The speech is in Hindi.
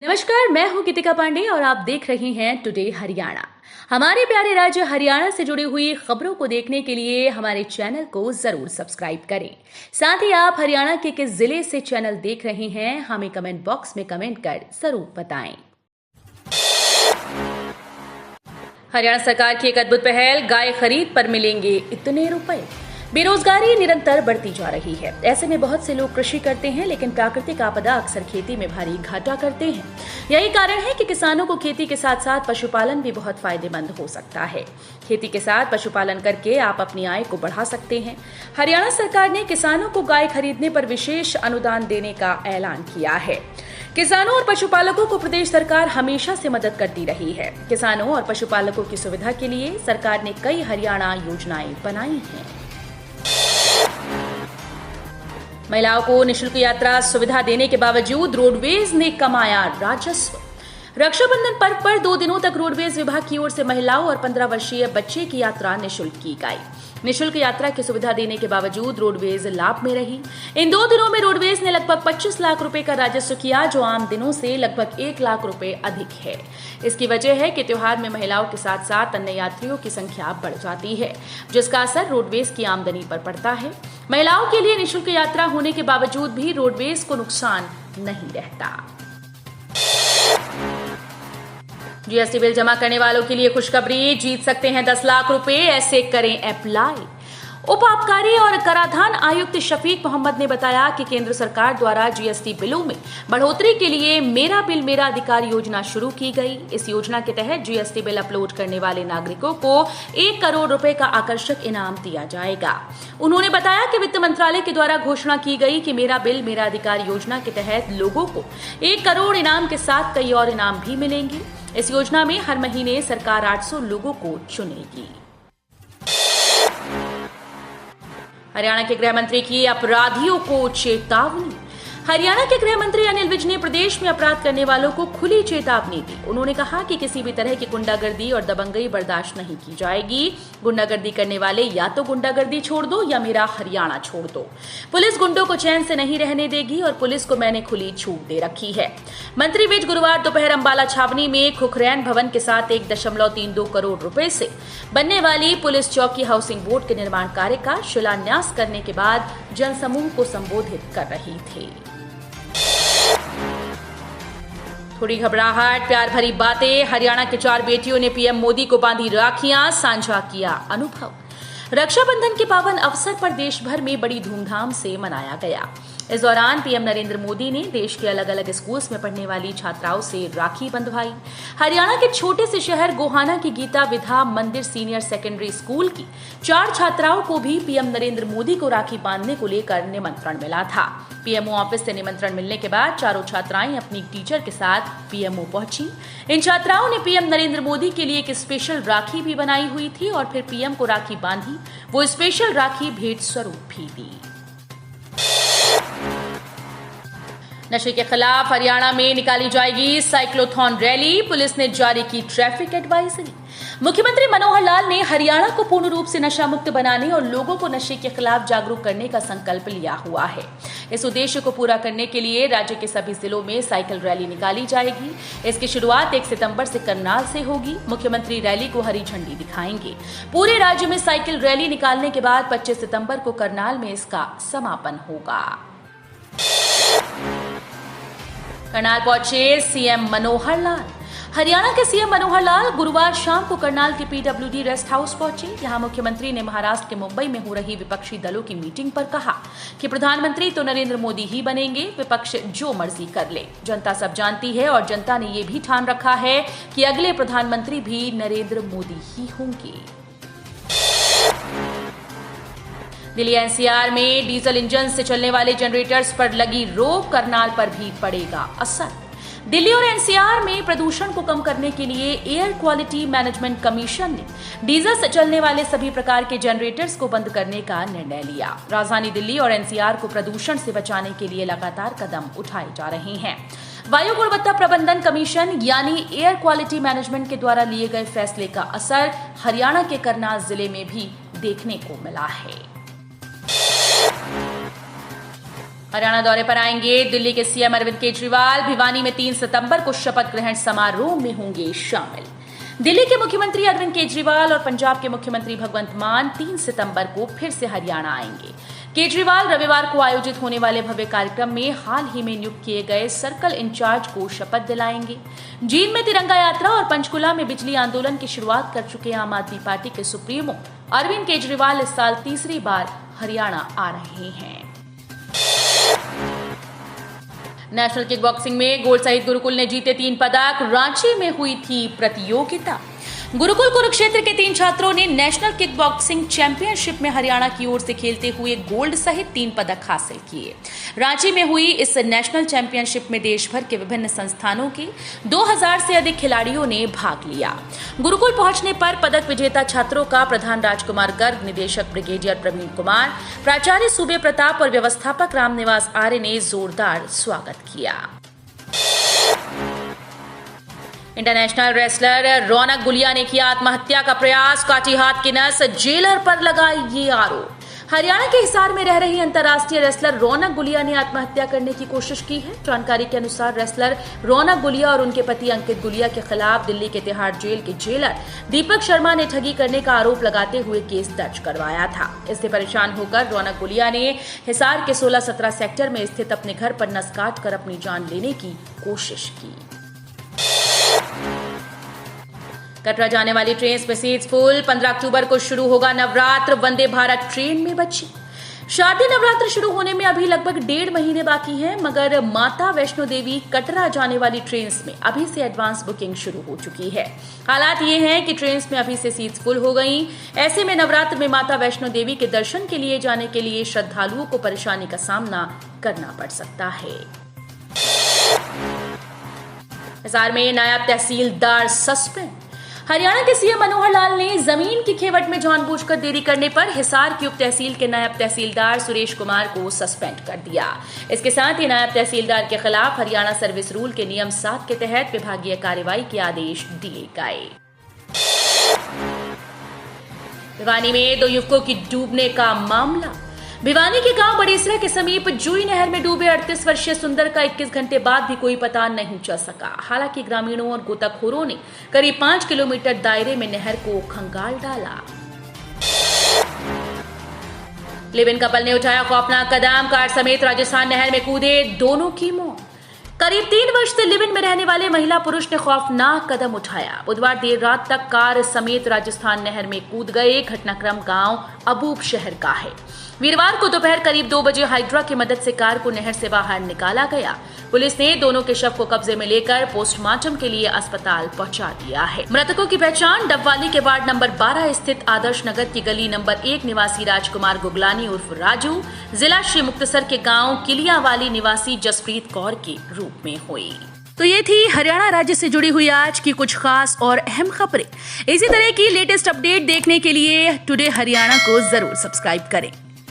नमस्कार, मैं हूं गीतिका पांडे और आप देख रहे हैं टुडे हरियाणा। हमारे प्यारे राज्य हरियाणा से जुड़ी हुई खबरों को देखने के लिए हमारे चैनल को जरूर सब्सक्राइब करें। साथ ही आप हरियाणा के किस जिले से चैनल देख रहे हैं हमें कमेंट बॉक्स में कमेंट कर जरूर बताएं। हरियाणा सरकार की एक अद्भुत पहल, गाय खरीद पर मिलेंगे इतने रुपए। बेरोजगारी निरंतर बढ़ती जा रही है। ऐसे में बहुत से लोग कृषि करते हैं, लेकिन प्राकृतिक आपदा अक्सर खेती में भारी घाटा करते हैं। यही कारण है कि किसानों को खेती के साथ साथ पशुपालन भी बहुत फायदेमंद हो सकता है। खेती के साथ पशुपालन करके आप अपनी आय को बढ़ा सकते हैं। हरियाणा सरकार ने किसानों को गाय खरीदने पर विशेष अनुदान देने का ऐलान किया है। किसानों और पशुपालकों को प्रदेश सरकार हमेशा से मदद करती रही है। किसानों और पशुपालकों की सुविधा के लिए सरकार ने कई हरियाणा योजनाएं बनाई हैं। महिलाओं को निःशुल्क यात्रा सुविधा देने के बावजूद रोडवेज ने कमाया राजस्व। रक्षाबंधन पर्व पर 2 दिनों तक रोडवेज विभाग की ओर से महिलाओं और 15 वर्षीय बच्चे की यात्रा निःशुल्क की गई। निःशुल्क यात्रा की सुविधा देने के बावजूद रोडवेज लाभ में रही। इन 2 दिनों में रोडवेज ने लगभग 25 लाख रुपए का राजस्व किया, जो आम दिनों से लगभग 1 लाख रुपए अधिक है। इसकी वजह है कि त्योहार में महिलाओं के साथ साथ अन्य यात्रियों की संख्या बढ़ जाती है, जिसका असर रोडवेज की आमदनी पर पड़ता है। महिलाओं के लिए निःशुल्क यात्रा होने के बावजूद भी रोडवेज को नुकसान नहीं रहता। जीएसटी बिल जमा करने वालों के लिए खुशखबरी, जीत सकते हैं 10 लाख रुपए, ऐसे करें अप्लाई। उप आबकारी और कराधान आयुक्त शफीक मोहम्मद ने बताया कि केंद्र सरकार द्वारा जीएसटी बिलों में बढ़ोतरी के लिए मेरा बिल मेरा अधिकार योजना शुरू की गई। इस योजना के तहत जीएसटी बिल अपलोड करने वाले नागरिकों को 1 करोड़ रुपए का आकर्षक इनाम दिया जाएगा। उन्होंने बताया कि वित्त मंत्रालय के द्वारा घोषणा की गई कि मेरा बिल मेरा अधिकार योजना के तहत लोगों को 1 करोड़ इनाम के साथ कई और इनाम भी मिलेंगे। इस योजना में हर महीने सरकार 800 लोगों को चुनेगी। हरियाणा के गृह मंत्री की अपराधियों को चेतावनी। हरियाणा के गृह मंत्री अनिल विज ने प्रदेश में अपराध करने वालों को खुली चेतावनी दी। उन्होंने कहा कि किसी भी तरह की गुंडागर्दी और दबंगई बर्दाश्त नहीं की जाएगी। गुंडागर्दी करने वाले या तो गुंडागर्दी छोड़ दो या मेरा हरियाणा छोड़ दो। पुलिस गुंडों को चैन से नहीं रहने देगी और पुलिस को मैंने खुली छूट दे रखी है। मंत्री विज गुरुवार दोपहर अंबाला छावनी में खुखरैन भवन के साथ 1.32 करोड़ रुपए से बनने वाली पुलिस चौकी हाउसिंग बोर्ड के निर्माण कार्य का शिलान्यास करने के बाद जनसमूह को संबोधित कर रही थी। थोड़ी घबराहट, प्यार भरी बातें। हरियाणा के 4 बेटियों ने पीएम मोदी को बांधी राखियां, साझा किया अनुभव। रक्षाबंधन के पावन अवसर पर देश भर में बड़ी धूमधाम से मनाया गया। इस दौरान पीएम नरेंद्र मोदी ने देश के अलग अलग स्कूल्स में पढ़ने वाली छात्राओं से राखी बंधवाई। हरियाणा के छोटे से शहर गोहाना की गीता विधा मंदिर सीनियर सेकेंडरी स्कूल की 4 छात्राओं को भी पीएम नरेंद्र मोदी को राखी बांधने को लेकर निमंत्रण मिला था। पीएमओ ऑफिस से निमंत्रण मिलने के बाद चारों छात्राएं अपनी टीचर के साथ पीएमओ पहुंची। इन छात्राओं ने पीएम नरेंद्र मोदी के लिए एक स्पेशल राखी भी बनाई हुई थी और फिर पीएम को राखी बांधी। वो स्पेशल राखी भेंट स्वरूप भी दी। नशे के खिलाफ हरियाणा में निकाली जाएगी साइक्लोथॉन रैली, पुलिस ने जारी की ट्रैफिक एडवाइजरी। मुख्यमंत्री मनोहर लाल ने हरियाणा को पूर्ण रूप से नशा मुक्त बनाने और लोगों को नशे के खिलाफ जागरूक करने का संकल्प लिया हुआ है। इस उद्देश्य को पूरा करने के लिए राज्य के सभी जिलों में साइकिल रैली निकाली जाएगी। इसकी शुरुआत 1 सितंबर से करनाल से होगी। मुख्यमंत्री रैली को हरी झंडी दिखाएंगे। पूरे राज्य में साइकिल रैली निकालने के बाद 25 सितंबर को करनाल में इसका समापन होगा। करनाल पहुंचे सीएम मनोहर लाल। हरियाणा के सीएम मनोहर लाल गुरुवार शाम को करनाल के पीडब्ल्यूडी रेस्ट हाउस पहुंचे। यहां मुख्यमंत्री ने महाराष्ट्र के मुंबई में हो रही विपक्षी दलों की मीटिंग पर कहा कि प्रधानमंत्री तो नरेंद्र मोदी ही बनेंगे, विपक्ष जो मर्जी कर ले। जनता सब जानती है और जनता ने ये भी ठान रखा है कि अगले प्रधानमंत्री भी नरेंद्र मोदी ही होंगे। दिल्ली एनसीआर में डीजल इंजन से चलने वाले जनरेटर्स पर लगी रोक, करनाल पर भी पड़ेगा असर। दिल्ली और एनसीआर में प्रदूषण को कम करने के लिए एयर क्वालिटी मैनेजमेंट कमीशन ने डीजल से चलने वाले सभी प्रकार के जनरेटर्स को बंद करने का निर्णय लिया। राजधानी दिल्ली और एनसीआर को प्रदूषण से बचाने के लिए लगातार कदम उठाए जा रहे हैं। वायु गुणवत्ता प्रबंधन कमीशन यानी एयर क्वालिटी मैनेजमेंट के द्वारा लिए गए फैसले का असर हरियाणा के करनाल जिले में भी देखने को मिला है। हरियाणा दौरे पर आएंगे दिल्ली के सीएम अरविंद केजरीवाल। भिवानी में 3 सितंबर को शपथ ग्रहण समारोह में होंगे शामिल। दिल्ली के मुख्यमंत्री अरविंद केजरीवाल और पंजाब के मुख्यमंत्री भगवंत मान 3 सितंबर को फिर से हरियाणा आएंगे। केजरीवाल रविवार को आयोजित होने वाले भव्य कार्यक्रम में हाल ही में नियुक्त किए गए सर्कल इंचार्ज को शपथ दिलाएंगे। जींद में तिरंगा यात्रा और पंचकुला में बिजली आंदोलन की शुरुआत कर चुके आम आदमी पार्टी के सुप्रीमो अरविंद केजरीवाल इस साल तीसरी बार हरियाणा आ रहे हैं। नेशनल किक बॉक्सिंग में गोल्ड सहित गुरुकुल ने जीते 3 पदक। रांची में हुई थी प्रतियोगिता। गुरुकुल कुरुक्षेत्र के 3 छात्रों ने नेशनल किक बॉक्सिंग चैंपियनशिप में हरियाणा की ओर से खेलते हुए गोल्ड सहित 3 पदक हासिल किए। रांची में हुई इस नेशनल चैंपियनशिप में देश भर के विभिन्न संस्थानों के 2000 से अधिक खिलाड़ियों ने भाग लिया। गुरुकुल पहुंचने पर पदक विजेता छात्रों का प्रधान राजकुमार गर्ग, निदेशक ब्रिगेडियर प्रवीण कुमार, प्राचार्य सूबे प्रताप और व्यवस्थापक रामनिवास आर्य ने जोरदार स्वागत किया। इंटरनेशनल रेसलर रौनक गुलिया ने किया आत्महत्या का प्रयास। काटी हाथ की नस, जेलर पर लगाई ये आरोप। हरियाणा के हिसार में रह रही अंतर्राष्ट्रीय रेसलर रौनक गुलिया ने आत्महत्या करने की कोशिश की है। जानकारी के अनुसार रेसलर रौनक गुलिया और उनके पति अंकित गुलिया के खिलाफ दिल्ली के तिहाड़ जेल के जेलर दीपक शर्मा ने ठगी करने का आरोप लगाते हुए केस दर्ज करवाया था। इससे परेशान होकर रौनक गुलिया ने हिसार के 16-17 सेक्टर में स्थित अपने घर पर नस काट कर अपनी जान लेने की कोशिश की। कटरा जाने वाली ट्रेन में सीट्स फुल। 15 अक्टूबर को शुरू होगा नवरात्र। वंदे भारत ट्रेन में बची। शारदीय नवरात्र शुरू होने में अभी लगभग 1.5 महीने बाकी हैं, मगर माता वैष्णो देवी कटरा जाने वाली ट्रेन में अभी से एडवांस बुकिंग शुरू हो चुकी है। हालात ये हैं कि ट्रेन में अभी से सीट्स फुल हो गई। ऐसे में नवरात्र में माता वैष्णो देवी के दर्शन के लिए जाने के लिए श्रद्धालुओं को परेशानी का सामना करना पड़ सकता है। हिसार में नायब तहसीलदार सस्पेंड। हरियाणा के सीएम मनोहर लाल ने जमीन की खेवट में जानबूझकर देरी करने पर हिसार की उप तहसील के नायब तहसीलदार सुरेश कुमार को सस्पेंड कर दिया। इसके साथ ही नायब तहसीलदार के खिलाफ हरियाणा सर्विस रूल के नियम 7 के तहत विभागीय कार्रवाई के आदेश दिए गए। भिवानी में 2 युवकों की डूबने का मामला। भिवानी के गांव बड़ेसरा के समीप जुई नहर में डूबे 38 वर्षीय सुंदर का 21 घंटे बाद भी कोई पता नहीं चल सका। हालांकि ग्रामीणों और गोताखोरों ने करीब 5 किलोमीटर दायरे में नहर को खंगाल डाला। लिव इन कपल ने उठाया खौफनाक कदम। कार समेत राजस्थान नहर में कूदे, दोनों की मौत। करीब 3 वर्ष से लिव इन में रहने वाले महिला पुरुष ने खौफनाक कदम उठाया। बुधवार देर रात तक कार समेत राजस्थान नहर में कूद गए। घटनाक्रम गांव अबूब शहर का है। वीरवार को दोपहर करीब 2 बजे हाइड्रा की मदद से कार को नहर से बाहर निकाला गया। पुलिस ने दोनों के शव को कब्जे में लेकर पोस्टमार्टम के लिए अस्पताल पहुंचा दिया है। मृतकों की पहचान डबवाली के वार्ड नंबर 12 स्थित आदर्श नगर की गली नंबर 1 निवासी राजकुमार गुगलानी उर्फ राजू, जिला श्री मुक्तसर के गांव किलियावाली निवासी जसप्रीत कौर के रूप में हुई। तो ये थी हरियाणा राज्य से जुड़ी हुई आज की कुछ खास और अहम खबरें। इसी तरह की लेटेस्ट अपडेट देखने के लिए टुडे हरियाणा को जरूर सब्सक्राइब करें।